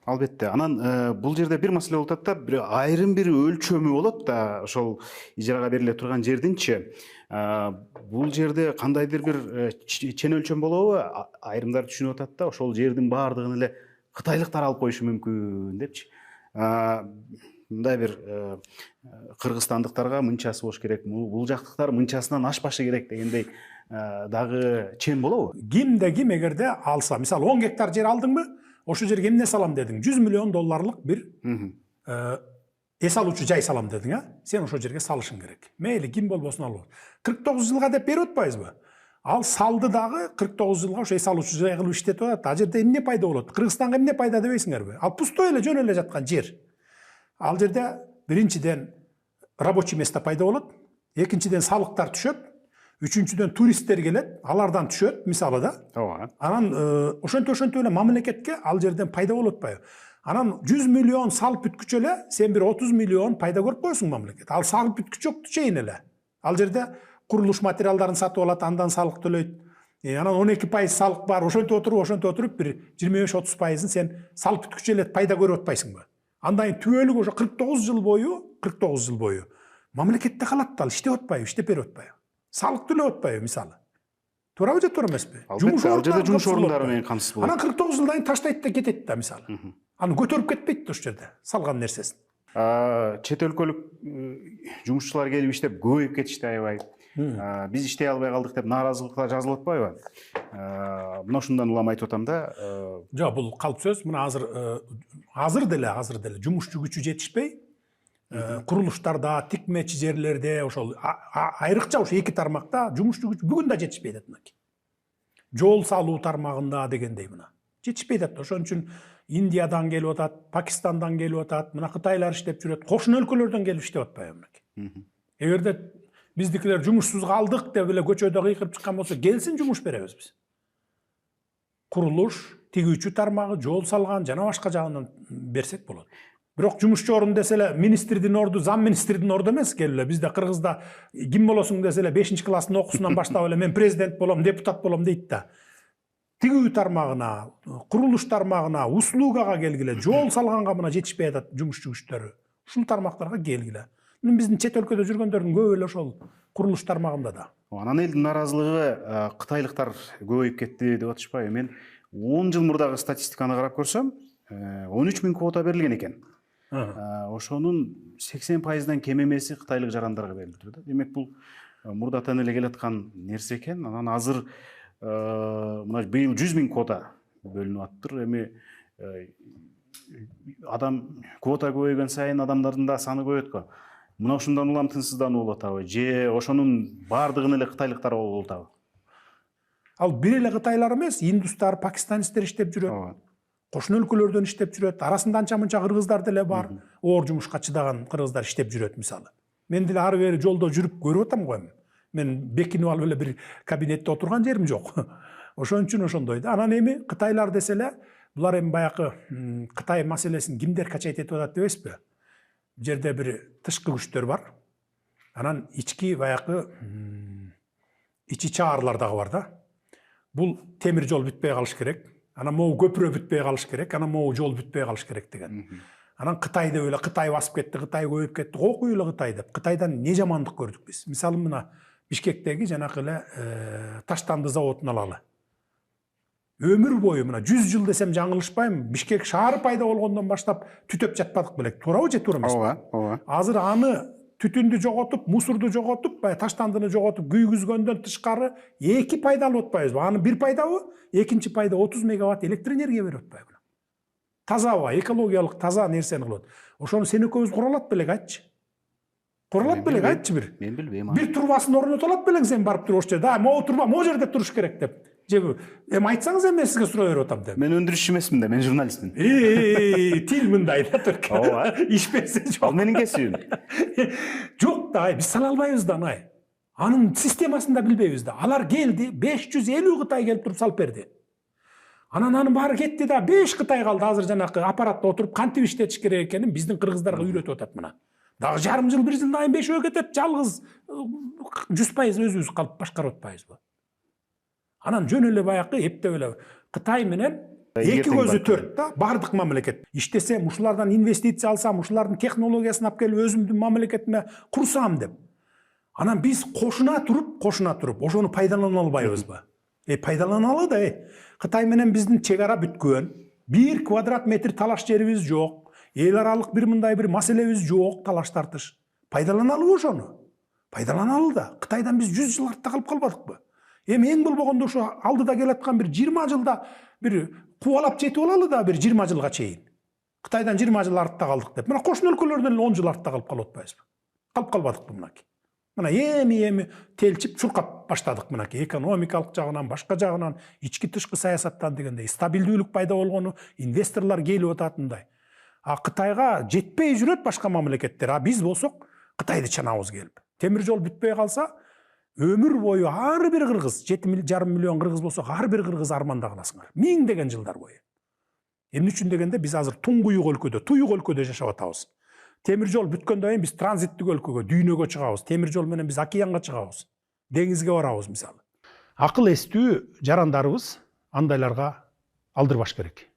Албетте. Анан бул жерде бир маселе болуп атат да, бир айрым бир өлчөмү болот да, ошол ижарага бериле турган жердинчи. Бул жерде кандайдыр бир чен өлчөм болобу? Айрымдар түшүнүп атат да, ошол жердин баардыгын эле кытайлыктар алып коюшу мүмкүн депчи. Мындай бир кыргызстандыктарга мынчасы болуш керек, бул жактыктар мынчасынан ашпашы керек дегендей дагы чен болобу? Кимде ким эгерде алса, мисалы 10 гектар жер алдыңбы, ошол жерге эмне салам дедің? $100 миллион бир эс алуучу жай салам дедің, сен ошол жерге салышың керек. Мейли ким болбосун алып. 49 жылга деп берип атпайбызбы? Ал салды дагы 49 жылга ошо эс алуучу жай кылып иштетип атат. А жерде эмне пайда болот? Кыргызстанга эмне пайда дебейсиңерби? Ал пустой эле, жөн эле жаткан жер. Ал жерде биринчиден рабочий место пайда болот, экинчиден салыктар түшөт, үчүнчүдөн туристтер келет, алардан түшөт, мисалы да. Ооба. Анан ошентип эле мамлекетке ал жерден пайда болуп атпайбы? Анан 100 миллион салып бүткүчө эле сен бир 30 миллион пайда көрүп коесуң мамлекет. Ал салып бүткүчөктү чейин эле. Ал жерде курулуш материалдарын сатып алат, андан салык төлөйт. Анан 12% салык бар, ошентип отуруп бир 25-30%ын сен салып бүткүчө эле пайда көрүп атпайсыңбы? Андан кийин түбөлүк ошо 49 жыл бою мамлекетте калат да, ал иштеп атпайбы, иштеп берип атпайбы? Салык төлөп атпайбы мисалы? Туурабы же туура эмеспи? Ал жерде жумуш орундары менен камсыз болот. Анан 49 жылдан кийин таштайт да кетет да мисалы. Аны көтөрүп кетпейт да ошол жерде салган нерсесин. Чет өлкөлүк жумушчулар келип иштеп көбөйүп кетишти аябай. Биз иштей албай калдык деп нааразылыктар жазылып атпайбы? Мына ушундан улам айтып атам да. Жок, бул калп сөз. Мына азыр деле жумушчу күчү жетишпей, курулуштарда, тикмечи жерлерде, ошол айрыкча ошо эки тармакта жумушчу күч бүгүн да жетишпей атат мынакей. Жол салуу тармагында дегендей мына. Жетишпей атат. Ошон үчүн Индиядан келип атат, Пакистандан келип атат, мына Кытайлар иштеп жүрөт, кошуна өлкөлөрдөн келип иштеп атпайбы мынакей. Эгерде биздикилер жумушсуз калдык деп эле көчөдө кыйкырып чыккан болсо, келсин жумуш беребиз биз. Курулуш, тигүүчү тармагы, жол салган жана башка жагынан берсек болот. Бирок жумушчу орун десе эле министрдин орду, зам министрдин орду эмес келип эле. Бизде Кыргызда ким болосуң десе эле 5 класстын окуусунан баштап эле мен президент болом, депутат болом дейт да. Тигүү тармагына, курулуш тармагына, услугага келгиле, жол салганга мына жетишпей атат жумушчу күчтөрү. Ушул тармактарга келгиле. Биздин чет өлкөдө жүргөндөрдүн көбү эле ошол курулуш тармагында да. Анан элдин нааразылыгы кытайлыктар көбөйүп кетти деп атышпайбы? Мен 10 жыл мурдагы статистиканы карап көрсөм, 13 000 квота берилген экен. Ошонун 80%дан кем эмеси кытайлык жарандарга берилди да. Демек бул мурдатан эле келаткан нерсе экен. Анан азыр мына быйыл 100 000 квота бөлүнүп аттыр. Эми адам квота көбөйгөн сайын адамдардын да саны көбөйөт го. Мына ушундан улам тынчсыздануу болуп атабы? Же ошонун баардыгын эле кытайлыктар болуп атабы? Ал бир эле кытайлар эмес, индустар, пакистанецтер иштеп жүрөт. Кошуна өлкөлөрдөн иштеп жүрөт. Арасында анча-мынча кыргыздар деле бар. Оор жумушка чыдаган кыргыздар иштеп жүрөт мисалы. Мен деле ары бери жолдо жүрүп көрүп атам го эми. Мен бекинип алып эле бир кабинетте отурган жерим жок. Ошон үчүн ошондой да. Анан эми кытайлар десе эле, булар эми баягы Кытай маселесин кимдер качайт этип атат дебейсизби? Жерде бир тышкы күчтөр бар. Анан ички баягы ичи чаарлар дагы бар да. Бул темир жол бүтпөй калыш керек. Анан могу көпүрө бүтпөй калыш керек. Анан могу жол бүтпөй калыш керек деген. Анан Кытай деп эле Кытай басып кетти, Кытай көбөйүп кетти. Окуй эле Кытай деп. Кытайдан не жамандык көрдүк биз? Мисалы мына Бишкектеги жанакы эле таштанды заводун алалы. Өмүр бою мына 100 жыл десем жаңылышпайм, Бишкек шаары пайда болгондон баштап түтөп жатпадык белек. Туурабы же туура эмеспи? Ооба. Азыр аны түтүндү жоготуп, мусорду жоготуп, таштандыны жоготуп, күйгүзгөндөн тышкары 2 пайда алып атпайбызбы? Аны бир пайдабы, экинчи пайда 30 мегаватт электр энергия берип атпайбы? Тазабы, экологиялык таза нерсени кылат. Ошону сен экөөбүз кура алат белек, айтчы. Кура алат белек, айтчы бир. Мен билбейм. Бир турбасын орното алат белең сен барып туруп ошол жерде. Могу турба могу жерде туруш керек деп. Же эми айтсаңыз эми мен сизге суроо берип атам деп. Мен өндүрүшчү эмесмин да, мен журналистмин. Тил мындай да түрк. Ооба. Ишпесе жок. Ал менин кесибим. Жок да, биз сала албайбыз да аны. Анын системасын да билбейбиз да. Алар келди, 550 Кытай келип туруп салып берди. Анан анын баары кетти да, 5 Кытай калды. Азыр жанакы аппаратта отуруп кантип иштетиш керек экенин биздин кыргыздарга үйрөтүп атат мына. Дагы жарым жыл, 1 жылдан кийин 5 кетет, жалгыз 100% өзүбүз калып башкарып атпайбызбы? Анан жөн эле баягы эптеп эле Кытай менен эки көзү төрт да, бардык мамлекет. Иштесем, ушулардан инвестиция алсам, ушулардын технологиясын алып келип өзүмдүн мамлекетиме курсам деп. Анан биз кошуна туруп, ошону пайдалана албайбызбы? Пайдаланалы да. Кытай менен биздин чек ара бүткөн. 1 квадрат метр талаш жерибиз жок. Эл аралык бир мындай бир маселебиз жок, талаш тартыш. Пайдаланалыбы ошону? Пайдаланалы да. Кытайдан биз 100 жыл артта калып калбадыкпы? Эң болбогондо ошо алдыда келаткан бир 20 жылда бир кубалап жетип алалы да, бир 20 жылга чейин. Кытайдан 20 жыл артта калдык деп. Мына кошуна өлкөлөрдөн эле 10 жыл артта калып калып атпайбызбы? Калып калбадыкпы мынакей? Мына эми телчип чуркап баштадык мынакей. Экономикалык жагынан, башка жагынан, ички тышкы саясаттан дегендей стабилдүүлүк пайда болгону, инвесторлор келип ататындай. Кытайга жетпей жүрөт башка мамлекеттер. Биз болсок Кытайды чанабыз келип. Темир жол бүтпөй калса, өмүр бою ар бир кыргыз, 7,5 миллион кыргыз болсо, ар бир кыргыз арманда каласыңар. Миңдеген жылдар бою. Эмне үчүн дегенде биз азыр туюк өлкөдө жашап атабыз. Темир жол бүткөндөн кийин биз транзиттик өлкөгө, дүйнөгө чыгабыз. Темир жол менен биз океанга чыгабыз. Деңизге барабыз мисалы. Акыл эстүү жарандарыбыз андайларга алдырбаш керек.